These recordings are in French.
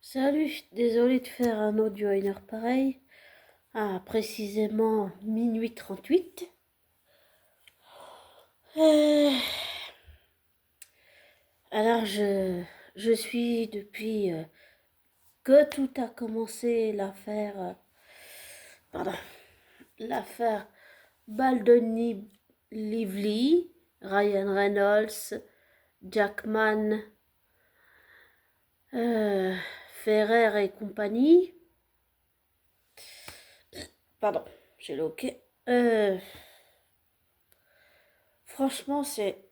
Salut, désolé de faire un audio à une heure pareille. Précisément minuit 38. Euh, alors, je suis depuis que tout a commencé pardon, l'affaire Baldoni Lively, Ryan Reynolds, Jackman, euh, Ferrer et compagnie. Pardon, j'ai le hoquet. Franchement, c'est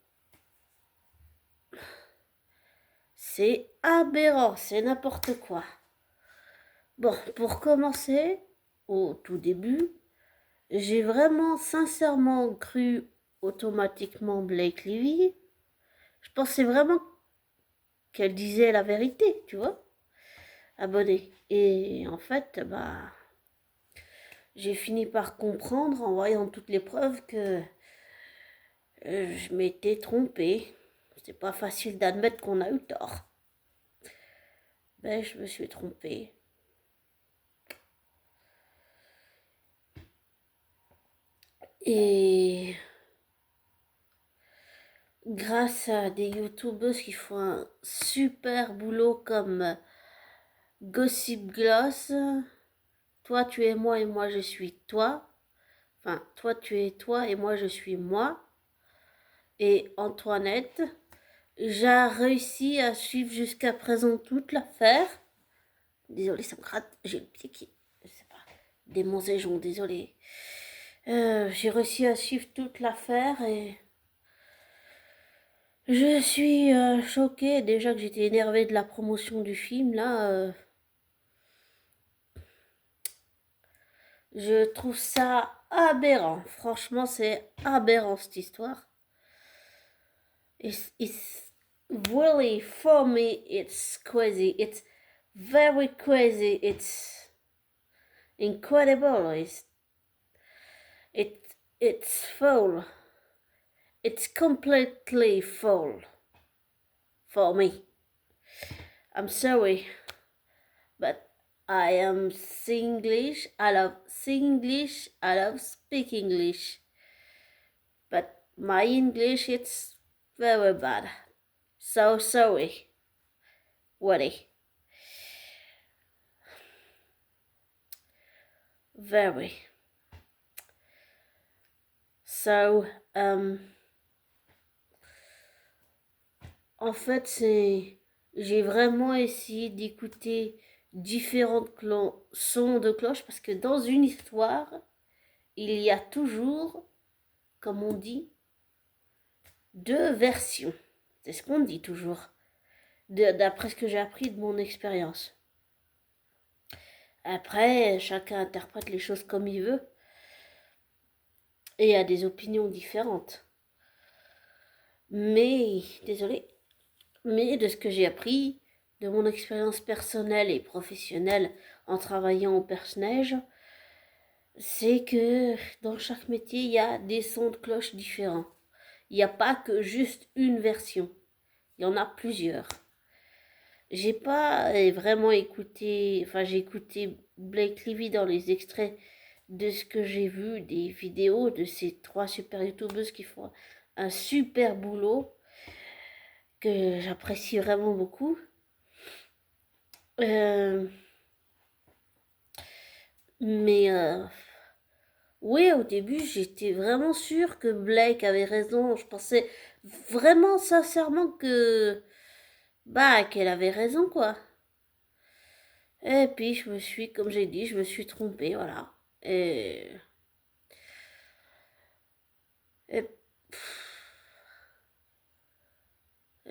aberrant, c'est n'importe quoi. Bon, pour commencer, au tout début, j'ai vraiment sincèrement cru automatiquement Blake Lively. Je pensais vraiment qu'elle disait la vérité, tu vois, abonnée. Et en fait, j'ai fini par comprendre en voyant toutes les preuves que je m'étais trompée. C'est pas facile d'admettre qu'on a eu tort. Ben, je me suis trompée. Et grâce à des youtubeuses qui font un super boulot comme Gossip Gloss, toi tu es moi et moi je suis toi, enfin toi tu es toi et moi je suis moi, et Antoinette, j'ai réussi à suivre jusqu'à présent toute l'affaire. Désolée, ça me gratte, j'ai le pied qui, je sais pas, des démangeaisons, désolée. J'ai réussi à suivre toute l'affaire et je suis choquée. Déjà que j'étais énervée de la promotion du film, là, je trouve ça aberrant. Franchement, c'est aberrant cette histoire. It's really, for me, it's crazy. It's very crazy. It's incredible. It's full. It's completely full for me. I'm sorry, but I am Singlish. I love Singlish. I love speak English. But my English it's very bad. So sorry. Really. Very. So, en fait, j'ai vraiment essayé d'écouter différents sons de cloche parce que dans une histoire, il y a toujours, comme on dit, deux versions. C'est ce qu'on dit toujours, d'après ce que j'ai appris de mon expérience. Après, chacun interprète les choses comme il veut et a des opinions différentes. Mais, désolé, mais de ce que j'ai appris, de mon expérience personnelle et professionnelle en travaillant au personnage, c'est que dans chaque métier, il y a des sons de cloche différents. Il n'y a pas que juste une version. Il y en a plusieurs. J'ai pas vraiment écouté, enfin j'ai écouté Blake Lively dans les extraits de ce que j'ai vu, des vidéos de ces trois super youtubeuses qui font un super boulot que j'apprécie vraiment beaucoup. Euh, mais oui, au début, j'étais vraiment sûre que Blake avait raison. Je pensais vraiment sincèrement qu'elle avait raison, quoi. Et puis, comme j'ai dit, je me suis trompée, voilà. Et il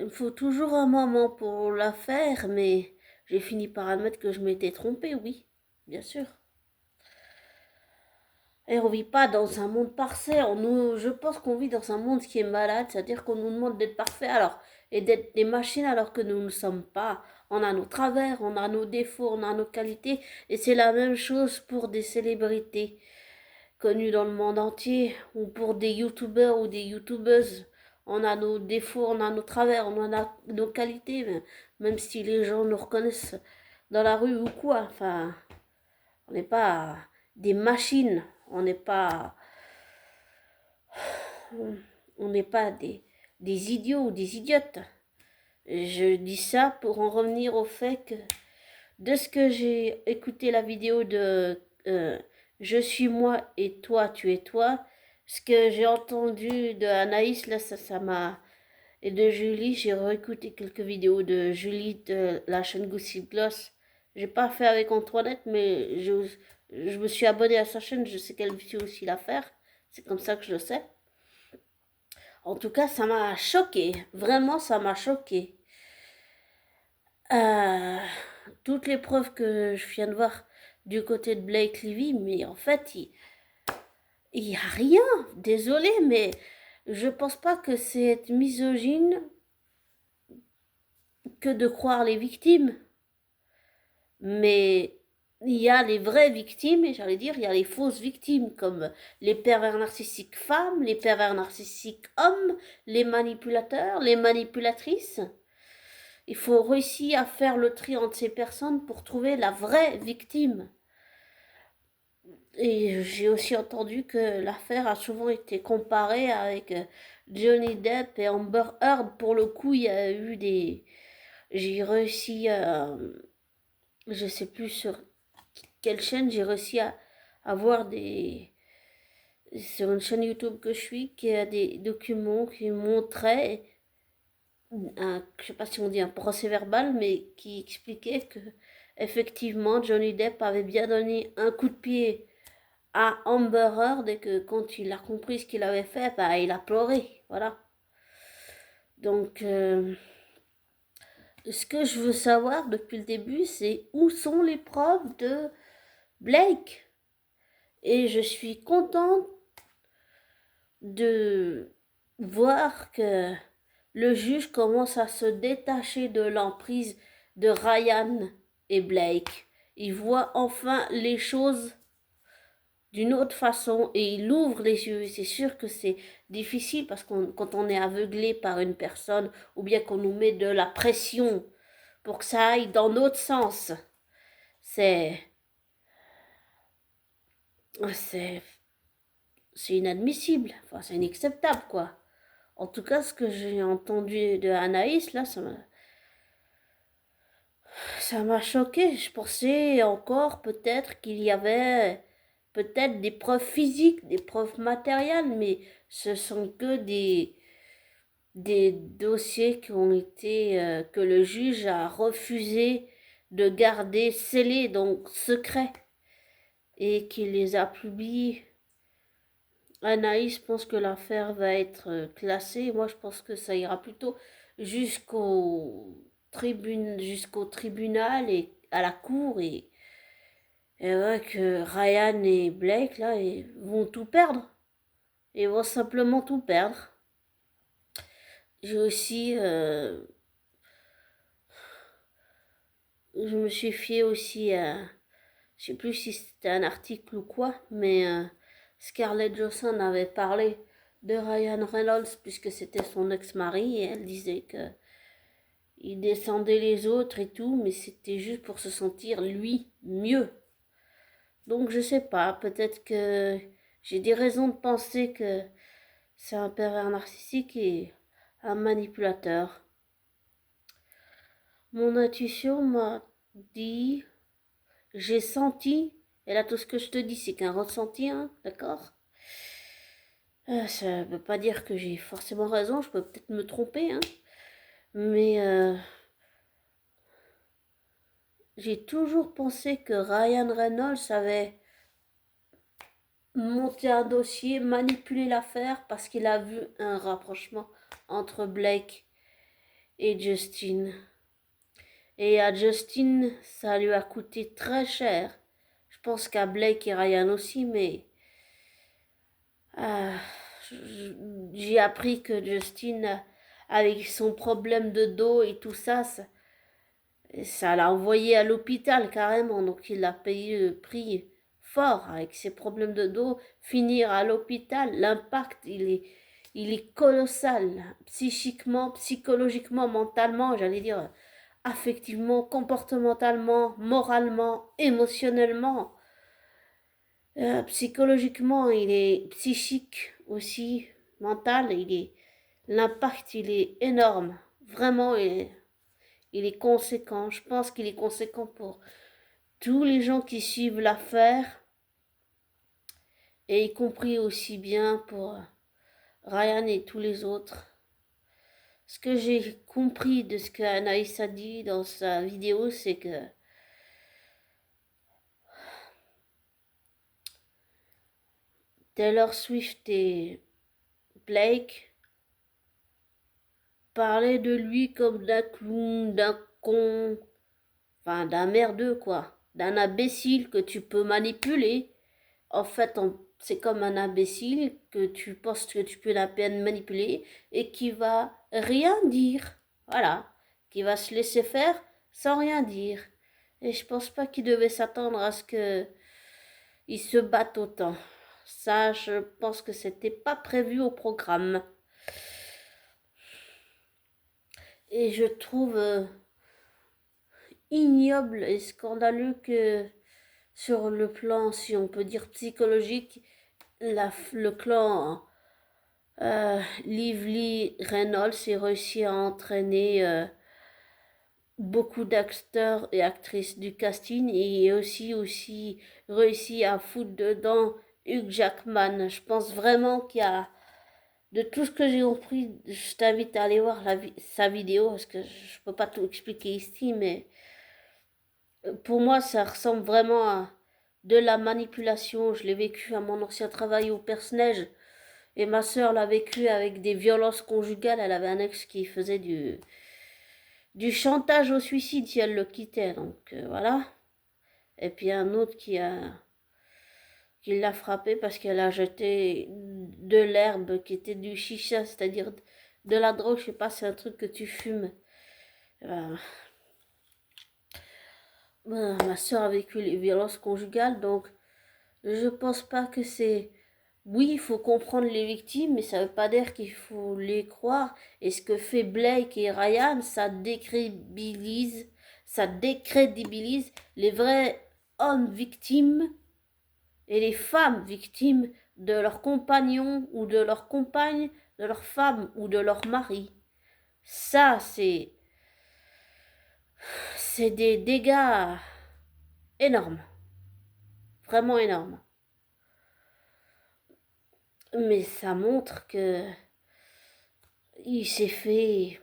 me faut toujours un moment pour la faire, mais j'ai fini par admettre que je m'étais trompée, oui, bien sûr. Et on vit pas dans un monde parfait. Je pense qu'on vit dans un monde qui est malade, c'est-à-dire qu'on nous demande d'être parfait alors et d'être des machines alors que nous ne sommes pas. On a nos travers, on a nos défauts, on a nos qualités, et c'est la même chose pour des célébrités connues dans le monde entier ou pour des youtubeurs ou des youtubeuses. On a nos défauts, on a nos travers, on a nos qualités, même si les gens nous reconnaissent dans la rue ou quoi. Enfin, on n'est pas des machines, on n'est pas, on n'est pas des idiots ou des idiotes. Je dis ça pour en revenir au fait que de ce que j'ai écouté la vidéo de Je suis moi et toi tu es toi, ce que j'ai entendu de Anaïs là, ça m'a, et de Julie, j'ai réécouté quelques vidéos de Julie de la chaîne Gossip Gloss. J'ai pas fait avec Antoinette, mais je me suis abonnée à sa chaîne, je sais qu'elle fait aussi l'affaire. C'est comme ça que je le sais. En tout cas, ça m'a choqué. Vraiment, ça m'a choqué. Euh, toutes les preuves que je viens de voir du côté de Blake Lively, mais en fait, il y a rien. Désolé, mais je pense pas que c'est être misogyne que de croire les victimes. Mais il y a les vraies victimes, et j'allais dire, il y a les fausses victimes, comme les pervers narcissiques femmes, les pervers narcissiques hommes, les manipulateurs, les manipulatrices. Il faut réussir à faire le tri entre ces personnes pour trouver la vraie victime. Et j'ai aussi entendu que l'affaire a souvent été comparée avec Johnny Depp et Amber Heard. Pour le coup, il y a eu des... J'ai réussi, je sais plus sur quelle chaîne, j'ai réussi à voir des... Sur une chaîne YouTube que je suis, qui a des documents qui montraient, je sais pas si on dit un procès verbal, mais qui expliquait que effectivement Johnny Depp avait bien donné un coup de pied à Amber Heard et que quand il a compris ce qu'il avait fait, bah, il a pleuré. Voilà. Donc, ce que je veux savoir depuis le début, c'est où sont les preuves de Blake. Et je suis contente de voir que le juge commence à se détacher de l'emprise de Ryan et Blake. Il voit enfin les choses d'une autre façon et il ouvre les yeux. Et c'est sûr que c'est difficile parce que quand on est aveuglé par une personne ou bien qu'on nous met de la pression pour que ça aille dans notre sens, c'est c'est c'est inadmissible. Enfin, c'est inacceptable, quoi. En tout cas, ce que j'ai entendu de Anaïs, là, ça m'a choqué. Je pensais encore peut-être qu'il y avait peut-être des preuves physiques, des preuves matérielles, mais ce sont que des dossiers qui ont été, que le juge a refusé de garder scellés, donc secrets, et qui les a publiés. Anaïs pense que l'affaire va être classée. Moi, je pense que ça ira plutôt jusqu'au tribunal et à la cour. Et ouais, que Ryan et Blake, là, ils vont tout perdre. Ils vont simplement tout perdre. J'ai aussi... je me suis fiée aussi à... Je sais plus si c'était un article ou quoi, mais Scarlett Johansson avait parlé de Ryan Reynolds puisque c'était son ex-mari et elle disait que il descendait les autres et tout, mais c'était juste pour se sentir lui mieux. Donc je sais pas, peut-être que j'ai des raisons de penser que c'est un pervers narcissique et un manipulateur. Mon intuition m'a dit, j'ai senti, et là tout ce que je te dis c'est qu'un ressenti, hein, d'accord? Ça veut pas dire que j'ai forcément raison, je peux peut-être me tromper, hein, mais j'ai toujours pensé que Ryan Reynolds avait monté un dossier, manipulé l'affaire parce qu'il a vu un rapprochement entre Blake et Justin. Et à Justin, ça lui a coûté très cher. Je pense qu'à Blake et Ryan aussi, mais euh, j'ai appris que Justin, avec son problème de dos et tout ça, ça l'a envoyé à l'hôpital carrément. Donc il a payé le prix fort avec ses problèmes de dos. Finir à l'hôpital, l'impact, il est colossal. Psychiquement, psychologiquement, mentalement, j'allais dire, affectivement, comportementalement, moralement, émotionnellement, psychologiquement, il est psychique aussi, mental, l'impact, il est énorme. Vraiment, il est conséquent. Je pense qu'il est conséquent pour tous les gens qui suivent l'affaire, et y compris aussi bien pour Ryan et tous les autres. Ce que j'ai compris de ce qu'Anaïs a dit dans sa vidéo, c'est que Taylor Swift et Blake parlaient de lui comme d'un clown, d'un con, enfin d'un merdeux quoi, d'un imbécile que tu peux manipuler. En fait, c'est comme un imbécile que tu penses que tu peux la peine manipuler et qui va rien dire. Voilà. Qui va se laisser faire sans rien dire. Et je pense pas qu'il devait s'attendre à ce que il se batte autant. Ça, je pense que c'était pas prévu au programme. Et je trouve ignoble et scandaleux que sur le plan, si on peut dire psychologique, le clan Lively Reynolds a réussi à entraîner beaucoup d'acteurs et actrices du casting et aussi réussi à foutre dedans Hugh Jackman. Je pense vraiment qu'il y a, de tout ce que j'ai compris, je t'invite à aller voir sa vidéo parce que je peux pas tout expliquer ici, mais pour moi ça ressemble vraiment à de la manipulation. Je l'ai vécu à mon ancien travail au Perce-Neige. Et ma sœur l'a vécu avec des violences conjugales. Elle avait un ex qui faisait du chantage au suicide si elle le quittait. Donc voilà. Et puis un autre qui l'a frappé parce qu'elle a jeté de l'herbe qui était du chicha, c'est-à-dire de la drogue. Je sais pas, c'est un truc que tu fumes. Ma sœur a vécu les violences conjugales, donc je pense pas que c'est... Oui, il faut comprendre les victimes, mais ça veut pas dire qu'il faut les croire. Et ce que fait Blake et Ryan, ça décrédibilise les vrais hommes victimes et les femmes victimes de leurs compagnons ou de leurs compagnes, de leurs femmes ou de leurs maris. Ça, c'est des dégâts énormes, vraiment énormes. Mais ça montre que il s'est fait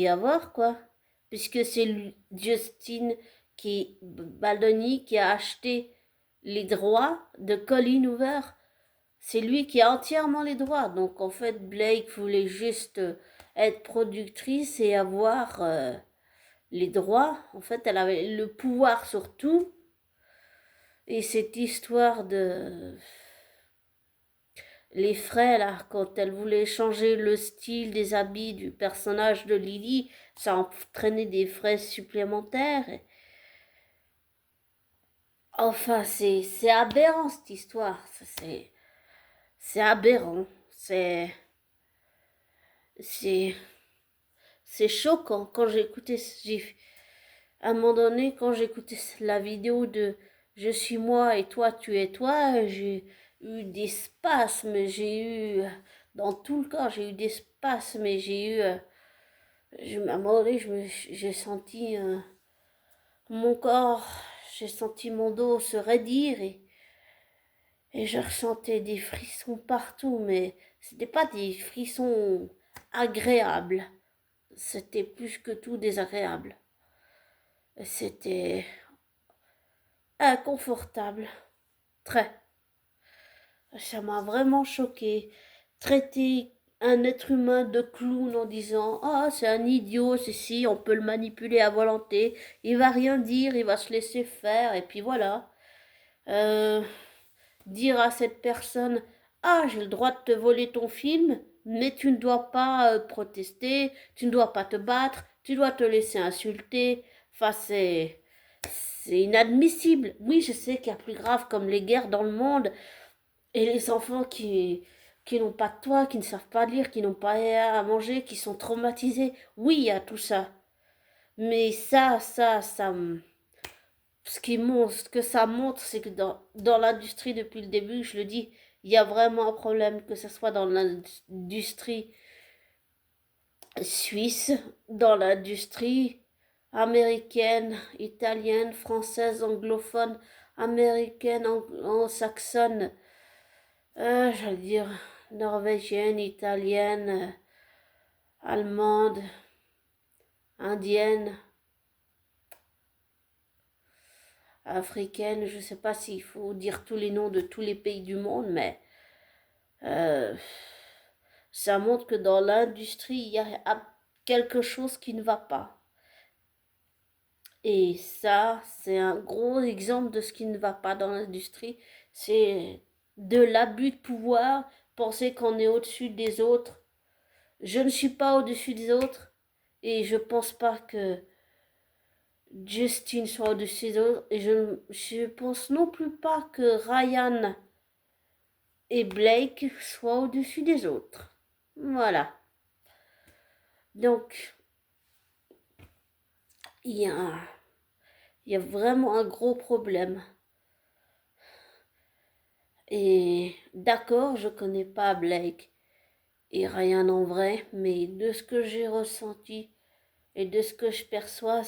avoir quoi, puisque c'est Justin Baldoni qui a acheté les droits de Colin Hoover. C'est lui qui a entièrement les droits. Donc en fait, Blake voulait juste être productrice et avoir les droits. En fait, elle avait le pouvoir sur tout. Et cette histoire de les frais là, quand elle voulait changer le style des habits du personnage de Lily, ça entraînait des frais supplémentaires. Enfin, c'est aberrant cette histoire. C'est aberrant. C'est c'est choquant quand j'écoutais. À un moment donné, quand j'écoutais la vidéo de Je suis moi et toi tu es toi, j'ai eu des spasmes, j'ai eu, dans tout le corps, j'ai eu des spasmes et j'ai eu, à un moment donné, j'ai senti mon corps, j'ai senti mon dos se raidir et je ressentais des frissons partout, mais c'était pas des frissons agréables, c'était plus que tout désagréable. C'était inconfortable, très. Ça m'a vraiment choqué. Traiter un être humain de clown en disant ah c'est un idiot, ceci, on peut le manipuler à volonté, il va rien dire, il va se laisser faire et puis voilà. Euh, Dire à cette personne ah j'ai le droit de te voler ton film, mais tu ne dois pas protester, tu ne dois pas te battre, tu dois te laisser insulter. Enfin c'est inadmissible. Oui, je sais qu'il y a plus grave comme les guerres dans le monde et les enfants qui n'ont pas de toit, qui ne savent pas lire, qui n'ont pas à manger, qui sont traumatisés. Oui, il y a tout ça. Mais ce que ça montre, c'est que dans l'industrie, depuis le début, je le dis, il y a vraiment un problème, que ce soit dans l'industrie suisse, dans l'industrie américaine, italienne, française, anglophone, américaine, saxonne, j'allais dire norvégienne, italienne, allemande, indienne, africaine. Je ne sais pas s'il faut dire tous les noms de tous les pays du monde, mais euh, ça montre que dans l'industrie, il y a quelque chose qui ne va pas. Et ça, c'est un gros exemple de ce qui ne va pas dans l'industrie. C'est de l'abus de pouvoir, penser qu'on est au-dessus des autres. Je ne suis pas au-dessus des autres et je pense pas que Justine soit au-dessus des autres. Et je pense non plus pas que Ryan et Blake soient au-dessus des autres. Voilà. Donc, il y a, il y a vraiment un gros problème. Et d'accord, je connais pas Blake et Ryan en vrai, mais de ce que j'ai ressenti et de ce que je perçois,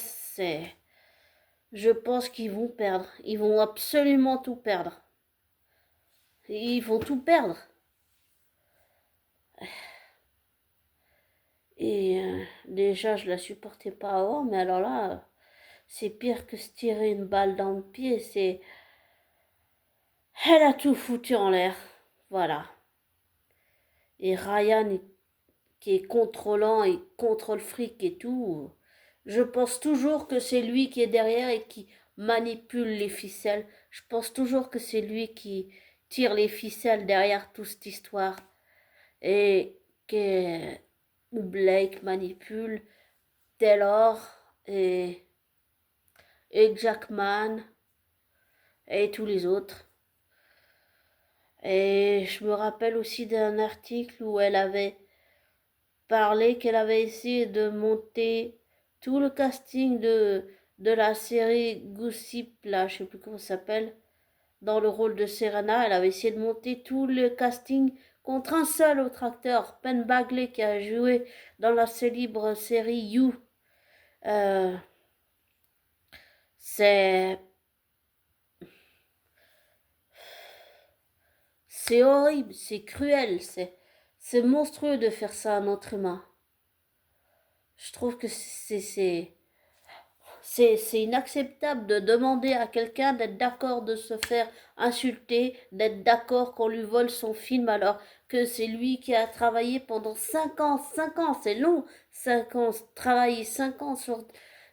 je pense qu'ils vont perdre. Ils vont absolument tout perdre. Ils vont tout perdre. Et déjà, je la supportais pas avant, mais alors là, c'est pire que se tirer une balle dans le pied. Elle a tout foutu en l'air. Voilà. Et Ryan, qui est contrôlant et contrôle fric et tout, je pense toujours que c'est lui qui est derrière et qui manipule les ficelles. Je pense toujours que c'est lui qui tire les ficelles derrière toute cette histoire. Et que Blake manipule Taylor et, et Jackman et tous les autres. Et je me rappelle aussi d'un article où elle avait parlé qu'elle avait essayé de monter tout le casting de la série Gossip, là, je sais plus comment ça s'appelle, dans le rôle de Serena. Elle avait essayé de monter tout le casting contre un seul autre acteur, Penn Bagley, qui a joué dans la célèbre série You. Euh, c'est c'est horrible, c'est cruel, c'est monstrueux de faire ça à un être humain. Je trouve que c'est inacceptable de demander à quelqu'un d'être d'accord de se faire insulter, d'être d'accord qu'on lui vole son film alors que c'est lui qui a travaillé pendant 5 ans, c'est long, 5 ans, travailler 5 ans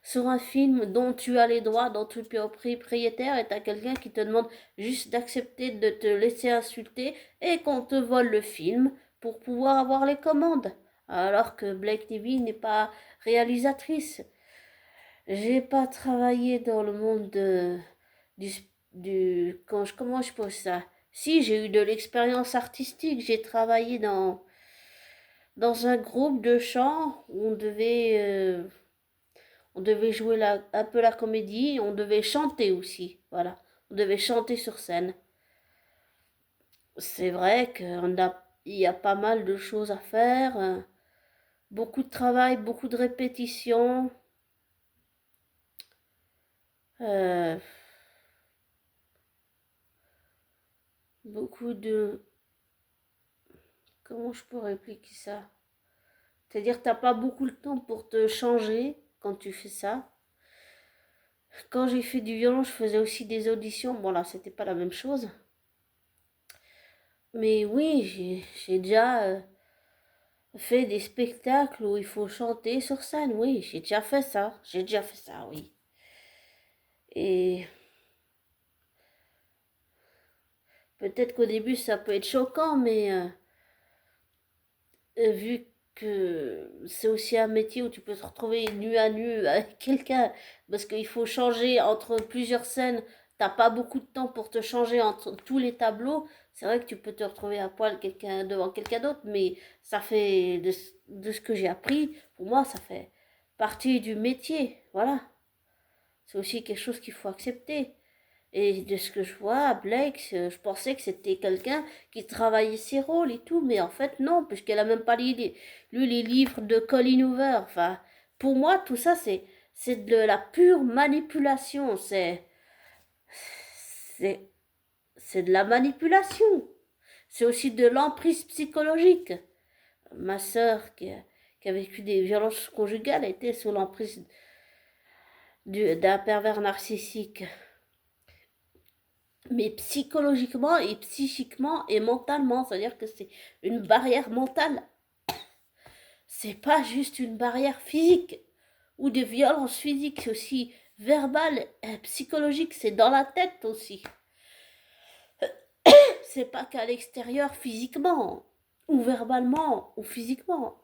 sur un film dont tu as les droits, dont tu es propriétaire et t'as quelqu'un qui te demande juste d'accepter de te laisser insulter et qu'on te vole le film pour pouvoir avoir les commandes. Alors que Blake Lively n'est pas réalisatrice. J'ai pas travaillé dans le monde du, comment je pose ça? Si, j'ai eu de l'expérience artistique. J'ai travaillé dans un groupe de chant où on devait jouer un peu la comédie, on devait chanter aussi. Voilà. On devait chanter sur scène. C'est vrai il y a pas mal de choses à faire. Beaucoup de travail, beaucoup de répétitions. euh, beaucoup de... Comment je pourrais expliquer ça? C'est-à-dire que t'as pas beaucoup le temps pour te changer quand tu fais ça. Quand j'ai fait du violon, je faisais aussi des auditions. Bon là, c'était pas la même chose. Mais oui, j'ai déjà fait des spectacles où il faut chanter sur scène. Oui, j'ai déjà fait ça. J'ai déjà fait ça, oui. Et peut-être qu'au début, ça peut être choquant, mais vu que c'est aussi un métier où tu peux te retrouver nu à nu avec quelqu'un, parce qu'il faut changer entre plusieurs scènes, t'as pas beaucoup de temps pour te changer entre tous les tableaux, c'est vrai que tu peux te retrouver à poil devant quelqu'un d'autre, mais ça fait de ce que j'ai appris, pour moi, ça fait partie du métier. voilà. C'est aussi quelque chose qu'il faut accepter. Et de ce que je vois, Blake, je pensais que c'était quelqu'un qui travaillait ses rôles et tout, mais en fait non, puisqu'elle a même pas lu les livres de Colin Hoover. Enfin, pour moi, tout ça, c'est de la pure manipulation. C'est, c'est de la manipulation. C'est aussi de l'emprise psychologique. Ma sœur, qui a vécu des violences conjugales, était sous l'emprise d'un pervers narcissique. Mais psychologiquement et psychiquement et mentalement, c'est-à-dire que c'est une barrière mentale. C'est pas juste une barrière physique ou des violences physiques, c'est aussi verbales, psychologiques, c'est dans la tête aussi. C'est pas qu'à l'extérieur physiquement ou verbalement ou physiquement.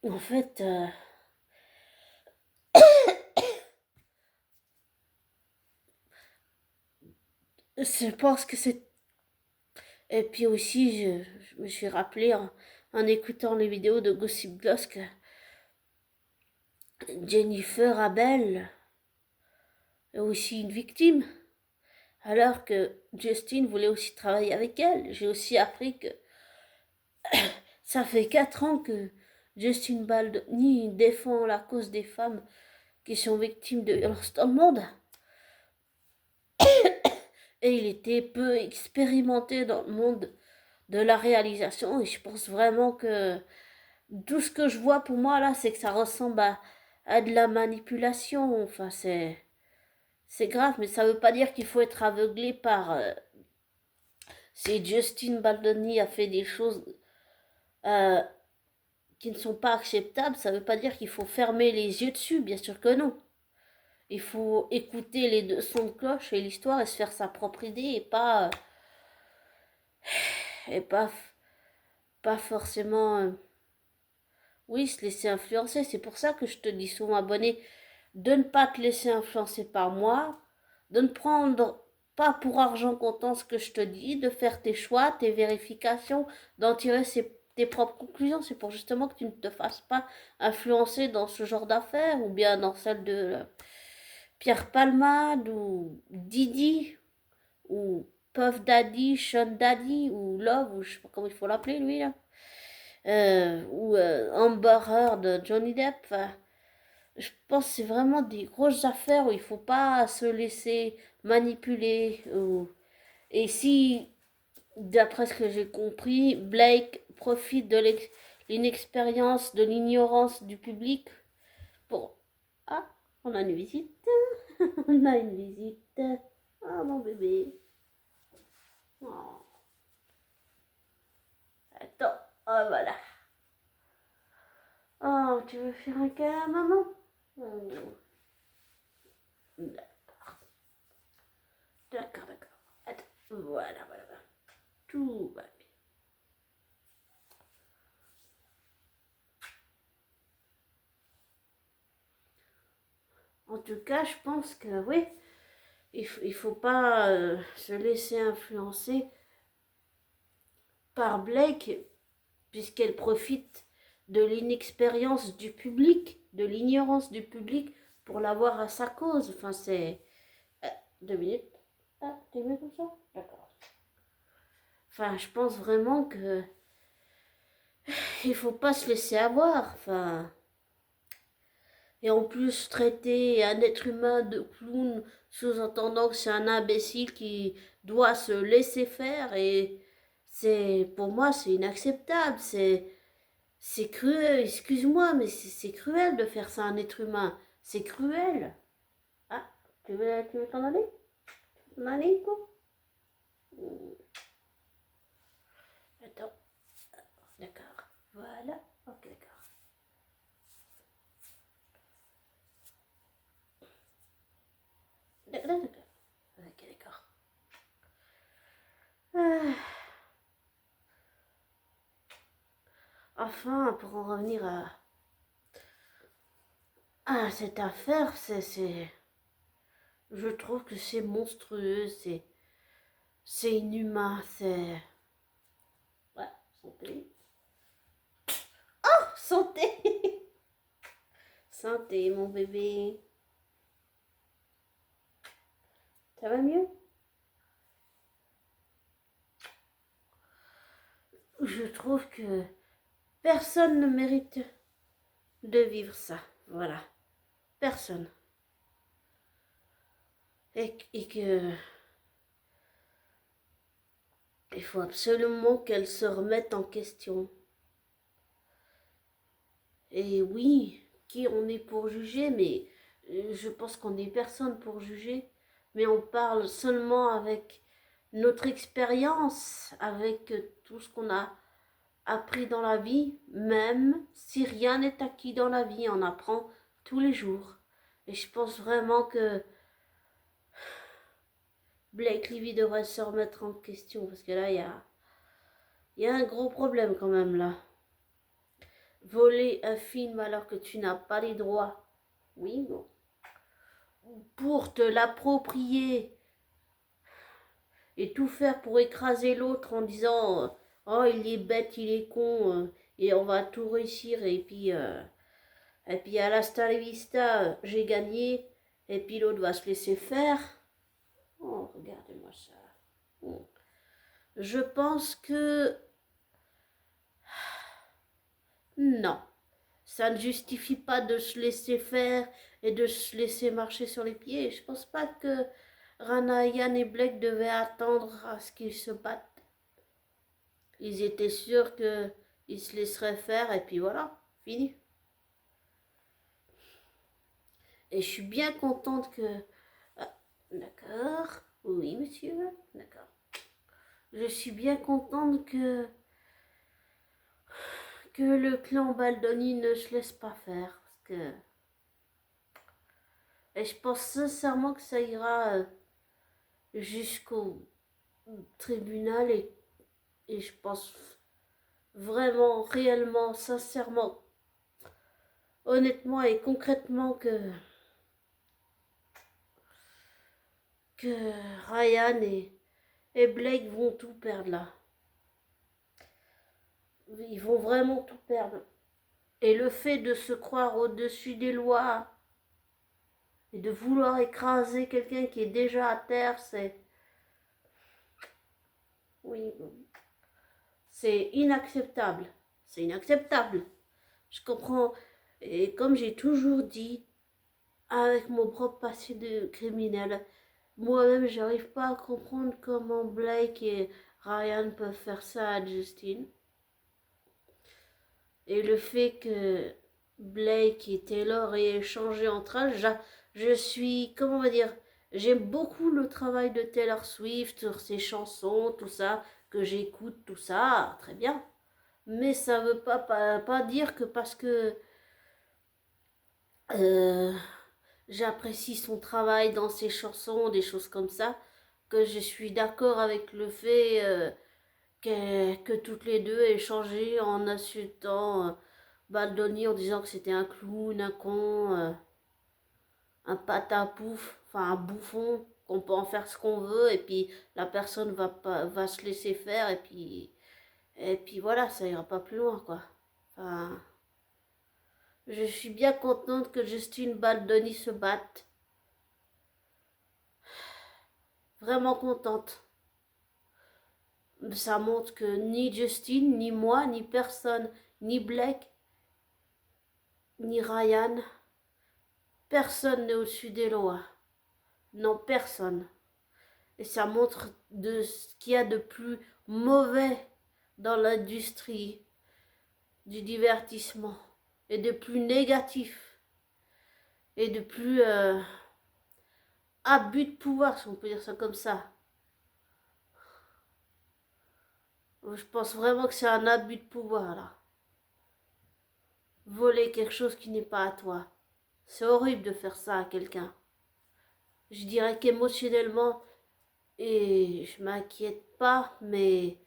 En fait, je pense que c'est... Et puis aussi, je me suis rappelé en écoutant les vidéos de Gossip Gloss que Jennifer Abel est aussi une victime, alors que Justin voulait aussi travailler avec elle. J'ai aussi appris que ça fait 4 ans que Justin Baldoni défend la cause des femmes qui sont victimes de violences dans le monde. Et il était peu expérimenté dans le monde de la réalisation. Et je pense vraiment que tout ce que je vois pour moi là, c'est que ça ressemble à de la manipulation. Enfin, c'est grave, mais ça veut pas dire qu'il faut être aveuglé par... si Justin Baldoni a fait des choses euh, qui ne sont pas acceptables, ça veut pas dire qu'il faut fermer les yeux dessus, bien sûr que non. Il faut écouter les deux sons de cloche et l'histoire et se faire sa propre idée et pas forcément oui, se laisser influencer. C'est pour ça que je te dis souvent, abonné, de ne pas te laisser influencer par moi, de ne prendre pas pour argent comptant ce que je te dis, de faire tes choix, tes vérifications, d'en tirer tes propres conclusions. C'est pour justement que tu ne te fasses pas influencer dans ce genre d'affaires ou bien dans celle de Pierre Palmade ou Didi ou Puff Daddy, Sean Daddy ou Love, ou je sais pas comment il faut l'appeler lui là, ou Amber Heard, Johnny Depp. Enfin, je pense que c'est vraiment des grosses affaires où il faut pas se laisser manipuler. Et si, d'après ce que j'ai compris, Blake profite de l'inexpérience, de l'ignorance du public pour... Ah, on a une visite. On a une visite. Ah, mon bébé. Oh. Attends. Oh, voilà. Oh, tu veux faire un câlin à maman? Oh. D'accord, d'accord. Attends. Voilà, voilà, voilà. Tout va bien. En tout cas, je pense que oui, il faut pas se laisser influencer par Blake, puisqu'elle profite de l'inexpérience du public, de l'ignorance du public pour l'avoir à sa cause. Enfin, c'est... 2 minutes. Ah, t'es mieux comme ça? D'accord. Enfin, je pense vraiment que il faut pas se laisser avoir. Enfin, et en plus traiter un être humain de clown, sous-entendant que c'est un imbécile qui doit se laisser faire, et c'est, pour moi, c'est inacceptable. C'est cruel. Excuse-moi, mais c'est cruel de faire ça à un être humain. C'est cruel. Ah, tu veux t'en aller? T'en aller, quoi? Attends. D'accord. Voilà. Ok, d'accord. D'accord, d'accord. Ok, d'accord. Ah. Enfin, pour en revenir à cette affaire, je trouve que c'est monstrueux, c'est inhumain, c'est... Ouais, santé. Santé. Santé, mon bébé. Ça va mieux? Je trouve que personne ne mérite de vivre ça. Voilà. Personne. Et que il faut absolument qu'elle se remette en question. Et oui, qui on est pour juger, mais je pense qu'on n'est personne pour juger, mais on parle seulement avec notre expérience, avec tout ce qu'on a appris dans la vie, même si rien n'est acquis dans la vie, on apprend tous les jours. Et je pense vraiment que Blake Lively devrait se remettre en question, parce que là, il y a un gros problème quand même là. Voler un film alors que tu n'as pas les droits, oui, bon. Pour te l'approprier et tout faire pour écraser l'autre en disant oh il est bête, il est con et on va tout réussir et puis à la Star Vista j'ai gagné et puis l'autre va se laisser faire. Oh regardez-moi ça. Bon. Je pense que non, ça ne justifie pas de se laisser faire et de se laisser marcher sur les pieds. Je pense pas que Ryan et Blake devaient attendre à ce qu'ils se battent. Ils étaient sûrs qu'ils se laisseraient faire et puis voilà, fini. Et je suis bien contente que... Ah, d'accord, oui monsieur, d'accord. Je suis bien contente que le clan Baldoni ne se laisse pas faire. Parce que... Et je pense sincèrement que ça ira jusqu'au tribunal et je pense vraiment, réellement, sincèrement, honnêtement et concrètement que Ryan et Blake vont tout perdre là. Ils vont vraiment tout perdre. Et le fait de se croire au-dessus des lois et de vouloir écraser quelqu'un qui est déjà à terre, c'est... Oui, c'est inacceptable. C'est inacceptable. Je comprends. Et comme j'ai toujours dit, avec mon propre passé de criminel, moi-même, j'arrive pas à comprendre comment Blake et Ryan peuvent faire ça à Justine. Et le fait que Blake et Taylor aient échangé entre elles, je suis, comment on va dire, j'aime beaucoup le travail de Taylor Swift sur ses chansons, tout ça, que j'écoute, tout ça, très bien. Mais ça veut pas dire que parce que euh, j'apprécie son travail dans ses chansons, des choses comme ça, que je suis d'accord avec le fait que toutes les deux aient changé en insultant Baldoni en disant que c'était un clown, un con, un patapouf, enfin un bouffon, qu'on peut en faire ce qu'on veut et puis la personne va se laisser faire et puis voilà, ça ira pas plus loin quoi. Enfin, je suis bien contente que Justine Baldoni se batte. Vraiment contente. Ça montre que ni Justine, ni moi, ni personne, ni Blake, ni Ryan, personne n'est au-dessus des lois. Non, personne. Et ça montre de ce qu'il y a de plus mauvais dans l'industrie du divertissement et de plus négatif et de plus abus de pouvoir, si on peut dire ça comme ça. Je pense vraiment que c'est un abus de pouvoir là. Voler quelque chose qui n'est pas à toi. C'est horrible de faire ça à quelqu'un. Je dirais qu'émotionnellement, et je m'inquiète pas, mais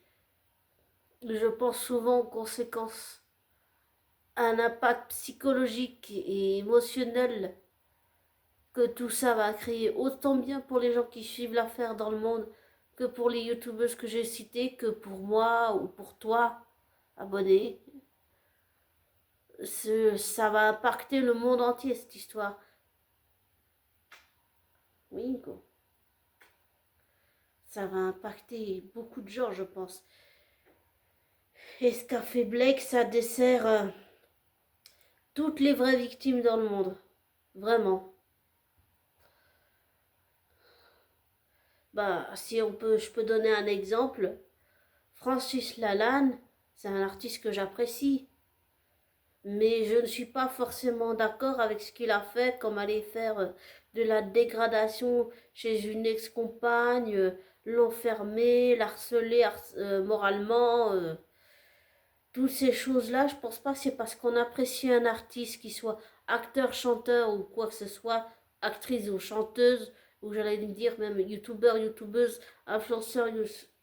je pense souvent aux conséquences, un impact psychologique et émotionnel que tout ça va créer, autant bien pour les gens qui suivent l'affaire dans le monde que pour les youtubeuses que j'ai citées, que pour moi ou pour toi, abonné. ça va impacter le monde entier, cette histoire. Oui, quoi. Ça va impacter beaucoup de gens, je pense. Et ce qu'a fait Blake, ça dessert toutes les vraies victimes dans le monde. Vraiment. Bah, si je peux donner un exemple. Francis Lalanne, c'est un artiste que j'apprécie. Mais je ne suis pas forcément d'accord avec ce qu'il a fait, comme aller faire de la dégradation chez une ex-compagne, l'enfermer, l'harceler moralement. Toutes ces choses-là, je pense pas que c'est parce qu'on apprécie un artiste, qui soit acteur, chanteur ou quoi que ce soit, actrice ou chanteuse, ou j'allais dire même youtubeur, youtubeuse, influenceur,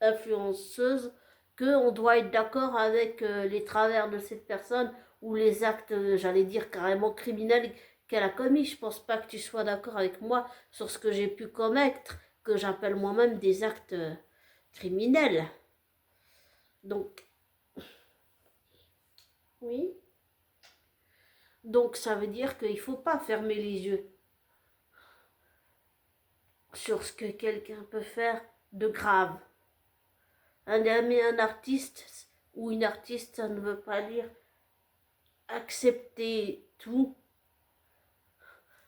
influenceuse, qu'on doit être d'accord avec les travers de cette personne ou les actes, j'allais dire carrément criminels qu'elle a commis. Je pense pas que tu sois d'accord avec moi sur ce que j'ai pu commettre, que j'appelle moi-même des actes criminels. Donc, oui. Donc ça veut dire qu'il ne faut pas fermer les yeux sur ce que quelqu'un peut faire de grave. Un artiste ou une artiste, ça ne veut pas dire accepter tout.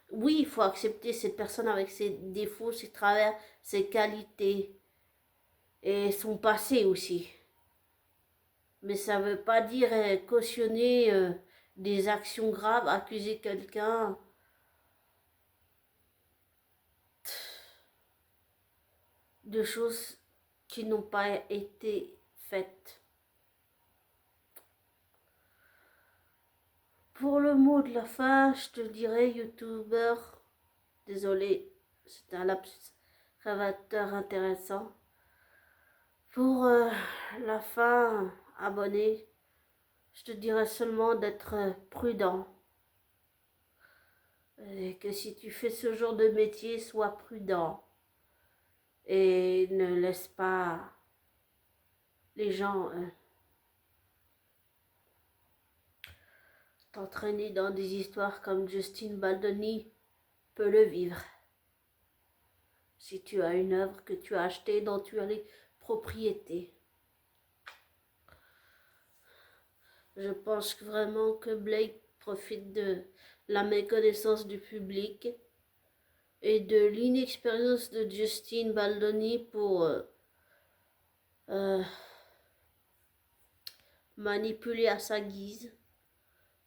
Oui, il faut accepter cette personne avec ses défauts, ses travers, ses qualités et son passé aussi. Mais ça ne veut pas dire cautionner des actions graves, accuser quelqu'un de choses qui n'ont pas été faites. Pour le mot de la fin, je te dirais youtubeur. Désolé, c'était un lapsus révélateur intéressant. Pour la fin, abonné, je te dirais seulement d'être prudent. Et que si tu fais ce genre de métier, sois prudent. Et ne laisse pas les gens t'entraîner dans des histoires comme Justin Baldoni peut le vivre. Si tu as une œuvre que tu as achetée, dont tu as les propriétés. Je pense vraiment que Blake profite de la méconnaissance du public et de l'inexpérience de Justin Baldoni pour manipuler à sa guise,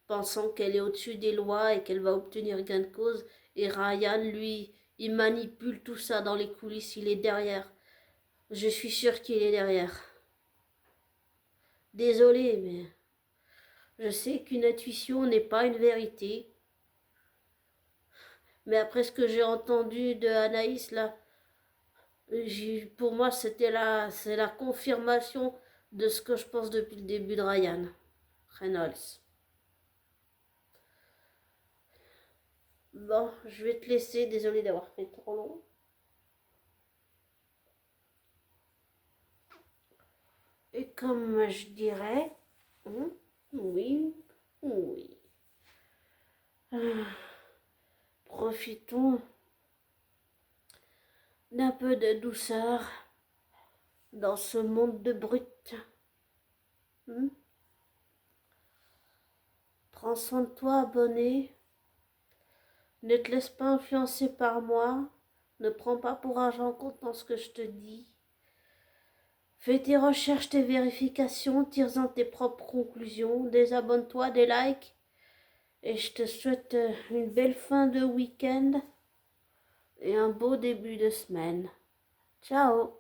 pensant qu'elle est au-dessus des lois et qu'elle va obtenir gain de cause. Et Ryan, lui, il manipule tout ça dans les coulisses, il est derrière. Je suis sûr qu'il est derrière. Désolé, mais je sais qu'une intuition n'est pas une vérité. Mais après ce que j'ai entendu de Anaïs, là, pour moi, c'est la confirmation de ce que je pense depuis le début de Ryan Reynolds. Bon, je vais te laisser, désolé d'avoir fait trop long. Et comme je dirais, oui, oui. Profitons d'un peu de douceur dans ce monde de brut. Prends soin de toi, abonné. Ne te laisse pas influencer par moi. Ne prends pas pour argent comptant ce que je te dis. Fais tes recherches, tes vérifications, tire-en tes propres conclusions. Désabonne-toi, des likes. Et je te souhaite une belle fin de week-end et un beau début de semaine. Ciao!